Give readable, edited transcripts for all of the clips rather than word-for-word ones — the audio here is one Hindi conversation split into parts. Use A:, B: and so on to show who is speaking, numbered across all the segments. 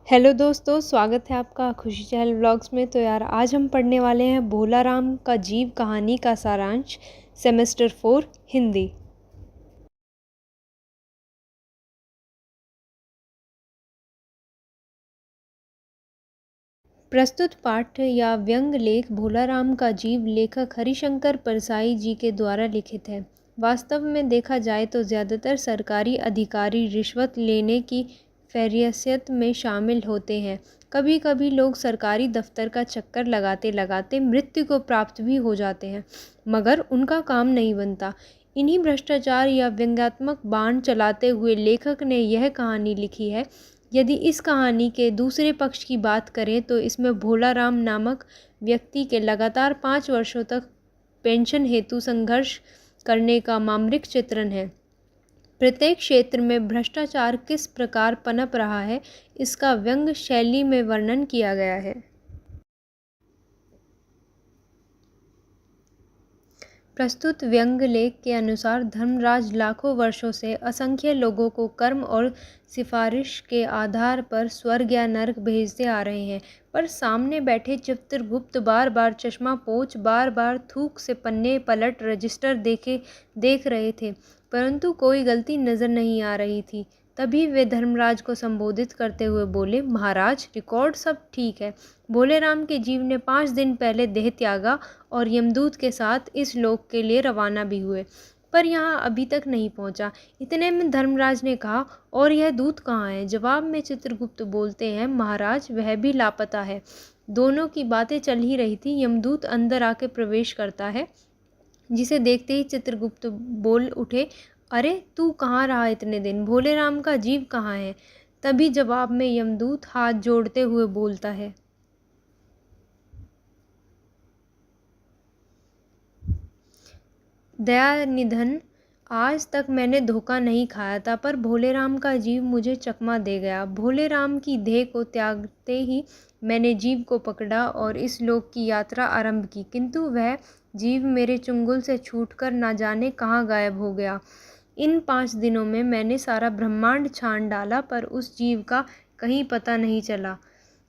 A: हेलो दोस्तों, स्वागत है आपका खुशी चहल व्लॉग्स में। तो यार आज हम पढ़ने वाले हैं भोला राम का जीव कहानी का सारांश, सेमेस्टर 4 हिंदी। प्रस्तुत पाठ या व्यंग लेख भोला राम का जीव लेखक हरिशंकर परसाई जी के द्वारा लिखित है। वास्तव में देखा जाए तो ज़्यादातर सरकारी अधिकारी रिश्वत लेने की फहरिस्त में शामिल होते हैं। कभी कभी लोग सरकारी दफ्तर का चक्कर लगाते लगाते मृत्यु को प्राप्त भी हो जाते हैं, मगर उनका काम नहीं बनता। इन्हीं भ्रष्टाचार या व्यंग्यात्मक बाण चलाते हुए लेखक ने यह कहानी लिखी है। यदि इस कहानी के दूसरे पक्ष की बात करें तो इसमें भोला राम नामक व्यक्ति के लगातार 5 वर्षों तक पेंशन हेतु संघर्ष करने का मामरिक चित्रण है। प्रत्येक क्षेत्र में भ्रष्टाचार किस प्रकार पनप रहा है, इसका व्यंग शैली में वर्णन किया गया है। प्रस्तुत व्यंग लेख के अनुसार धर्मराज लाखों वर्षों से असंख्य लोगों को कर्म और सिफारिश के आधार पर स्वर्ग या नरक भेजते आ रहे हैं, पर सामने बैठे चित्रगुप्त बार बार चश्मा पोंछ बार बार थूक से पन्ने पलट रजिस्टर देख रहे थे, परंतु कोई गलती नजर नहीं आ रही थी। तभी वे धर्मराज को संबोधित करते हुए बोले, महाराज, रिकॉर्ड सब ठीक है। भोले राम के जीव ने 5 दिन पहले देह त्यागा और यमदूत के साथ इस लोक के लिए रवाना भी हुए, पर यहाँ अभी तक नहीं पहुँचा। इतने में धर्मराज ने कहा, और यह दूत कहाँ है? जवाब में चित्रगुप्त बोलते हैं, महाराज, वह भी लापता है। दोनों की बातें चल ही रही थी। यमदूत अंदर आके प्रवेश करता है, जिसे देखते ही चित्रगुप्त बोल उठे, अरे तू कहाँ रहा इतने दिन? भोले राम का जीव कहाँ है? तभी जवाब में यमदूत हाथ जोड़ते हुए बोलता है, दयानिधन, आज तक मैंने धोखा नहीं खाया था, पर भोले राम का जीव मुझे चकमा दे गया। भोले राम की देह को त्यागते ही मैंने जीव को पकड़ा और इस लोक की यात्रा आरंभ की, किंतु वह जीव मेरे चुंगल से छूटकर ना जाने कहाँ गायब हो गया। इन 5 दिनों में मैंने सारा ब्रह्मांड छान डाला, पर उस जीव का कहीं पता नहीं चला।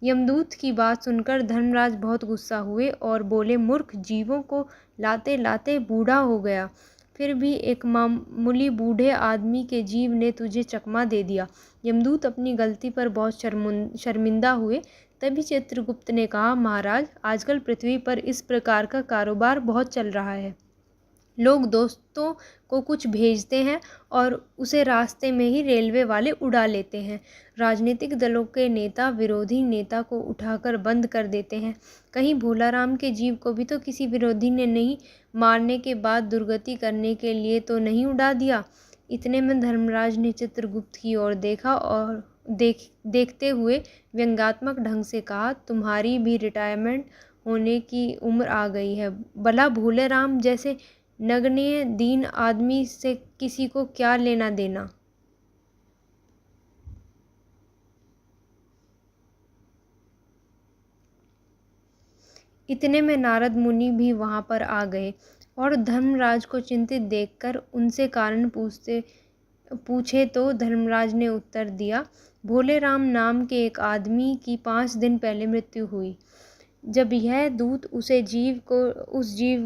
A: यमदूत की बात सुनकर धर्मराज बहुत गुस्सा हुए और बोले, मूर्ख, जीवों को लाते लाते बूढ़ा हो गया, फिर भी एक मामूली बूढ़े आदमी के जीव ने तुझे चकमा दे दिया। यमदूत अपनी गलती पर बहुत शर्मिंदा हुए। तभी चित्रगुप्त ने कहा, महाराज, आजकल पृथ्वी पर इस प्रकार का कारोबार बहुत चल रहा है। लोग दोस्तों को कुछ भेजते हैं और उसे रास्ते में ही रेलवे वाले उड़ा लेते हैं। राजनीतिक दलों के नेता विरोधी नेता को उठाकर बंद कर देते हैं। कहीं भोला राम के जीव को भी तो किसी विरोधी ने नहीं मारने के बाद दुर्गति करने के लिए तो नहीं उड़ा दिया। इतने में धर्मराज ने चित्रगुप्त की ओर देखा और देखते हुए व्यंग्यात्मक ढंग से कहा, तुम्हारी भी रिटायरमेंट होने की उम्र आ गई है। भला भोले राम जैसे नगण्य दीन आदमी से किसी को क्या लेना देना। इतने में नारद मुनि भी वहां पर आ गए और धर्मराज को चिंतित देखकर उनसे कारण पूछे तो धर्मराज ने उत्तर दिया, भोले राम नाम के एक आदमी की 5 दिन पहले मृत्यु हुई। जब यह दूत उस जीव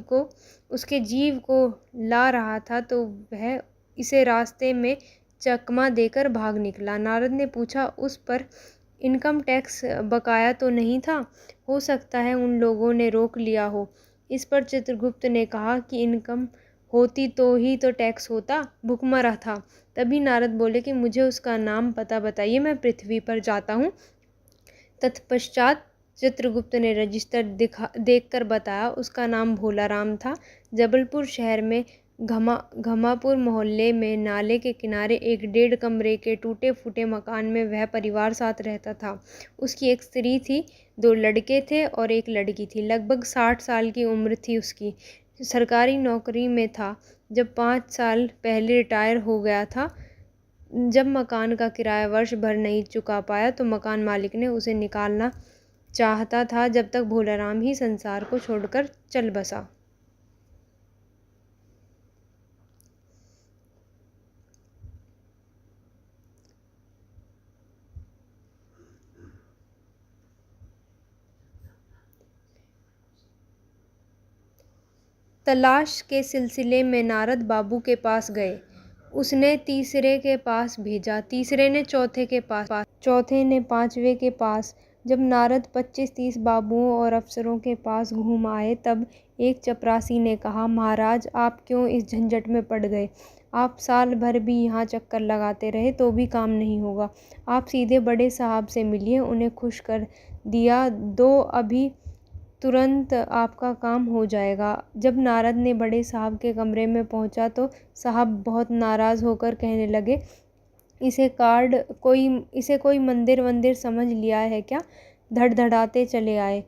A: को उसके जीव को ला रहा था तो वह इसे रास्ते में चकमा देकर भाग निकला। नारद ने पूछा, उस पर इनकम टैक्स बकाया तो नहीं था? हो सकता है उन लोगों ने रोक लिया हो। इस पर चित्रगुप्त ने कहा कि इनकम होती तो ही तो टैक्स होता, भुखमरा था। तभी नारद बोले कि मुझे उसका नाम पता बताइए, मैं पृथ्वी पर जाता हूँ। तत्पश्चात चित्रगुप्त ने रजिस्टर देखकर बताया, उसका नाम भोला राम था। जबलपुर शहर में घमापुर मोहल्ले में नाले के किनारे एक 1.5 कमरे के टूटे फूटे मकान में वह परिवार साथ रहता था। उसकी एक स्त्री थी, 2 लड़के थे और एक लड़की थी। लगभग 60 साल की उम्र थी उसकी। सरकारी नौकरी में था। जब 5 साल पहले रिटायर हो गया था। जब मकान का किराया वर्ष भर नहीं चुका पाया तो मकान मालिक ने उसे निकालना चाहता था, जब तक भोला राम ही संसार को छोड़कर चल बसा। तलाश के सिलसिले में नारद बाबू के पास गए। उसने तीसरे के पास भेजा, तीसरे ने चौथे के पास, चौथे ने पांचवे के पास। जब नारद 25-30 बाबुओं और अफसरों के पास घूम आए तब एक चपरासी ने कहा, महाराज आप क्यों इस झंझट में पड़ गए? आप साल भर भी यहाँ चक्कर लगाते रहे तो भी काम नहीं होगा। आप सीधे बड़े साहब से मिलिए, उन्हें खुश कर दिया दो, अभी तुरंत आपका काम हो जाएगा। जब नारद ने बड़े साहब के कमरे में पहुंचा तो साहब बहुत नाराज़ होकर कहने लगे, इसे कोई मंदिर वंदिर समझ लिया है क्या? धड़धड़ाते चले आए,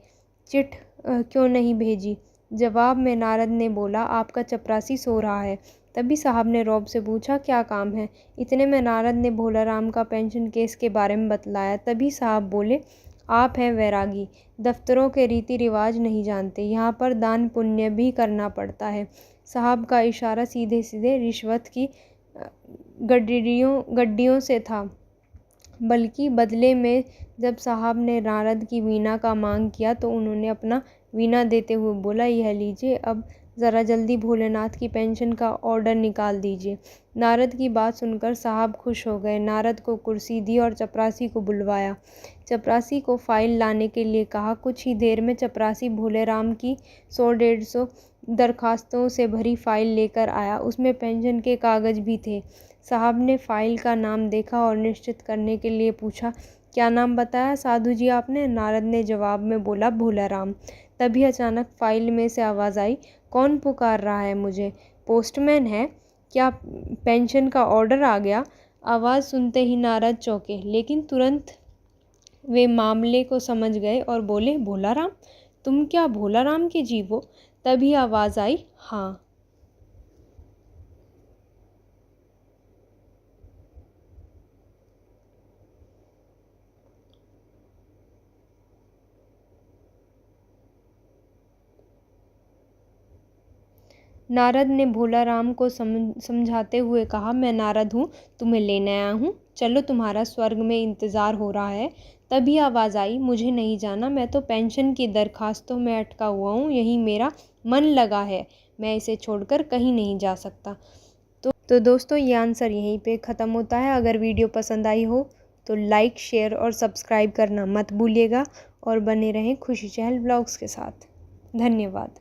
A: चिट क्यों नहीं भेजी? जवाब में नारद ने बोला, आपका चपरासी सो रहा है। तभी साहब ने रौब से पूछा, क्या काम है? इतने में नारद ने भोलाराम का पेंशन केस के बारे में बतलाया। तभी साहब बोले, आप हैं वैरागी, दफ्तरों के रीति रिवाज नहीं जानते, यहाँ पर दान पुण्य भी करना पड़ता है। साहब का इशारा सीधे सीधे रिश्वत की गड्डियों से था। बल्कि बदले में जब साहब ने नारद की वीणा का मांग किया तो उन्होंने अपना वीणा देते हुए बोला, यह लीजिए, अब ज़रा जल्दी भोलेनाथ की पेंशन का ऑर्डर निकाल दीजिए। नारद की बात सुनकर साहब खुश हो गए। नारद को कुर्सी दी और चपरासी को बुलवाया। चपरासी को फाइल लाने के लिए कहा। कुछ ही देर में चपरासी भोलेराम की 100-150 दरखास्तों से भरी फाइल लेकर आया। उसमें पेंशन के कागज़ भी थे। साहब ने फाइल का नाम देखा और निश्चित करने के लिए पूछा, क्या नाम बताया साधु जी आपने? नारद ने जवाब में बोला, भोलाराम। तभी अचानक फाइल में से आवाज़ आई, कौन पुकार रहा है मुझे? पोस्टमैन है क्या? पेंशन का ऑर्डर आ गया? आवाज़ सुनते ही नारद चौंके, लेकिन तुरंत वे मामले को समझ गए और बोले, भोलाराम? तुम क्या भोलाराम के जीव हो? तभी आवाज़ आई, हाँ। नारद ने भोलाराम को समझाते हुए कहा, मैं नारद हूँ, तुम्हें लेने आया हूँ, चलो तुम्हारा स्वर्ग में इंतज़ार हो रहा है। तभी आवाज़ आई, मुझे नहीं जाना, मैं तो पेंशन की दरखास्तों में अटका हुआ हूँ, यही मेरा मन लगा है, मैं इसे छोड़कर कहीं नहीं जा सकता। तो दोस्तों ये आंसर यहीं पे ख़त्म होता है। अगर वीडियो पसंद आई हो तो लाइक, शेयर और सब्सक्राइब करना मत भूलिएगा और बने रहें खुशी चहल ब्लॉग्स के साथ। धन्यवाद।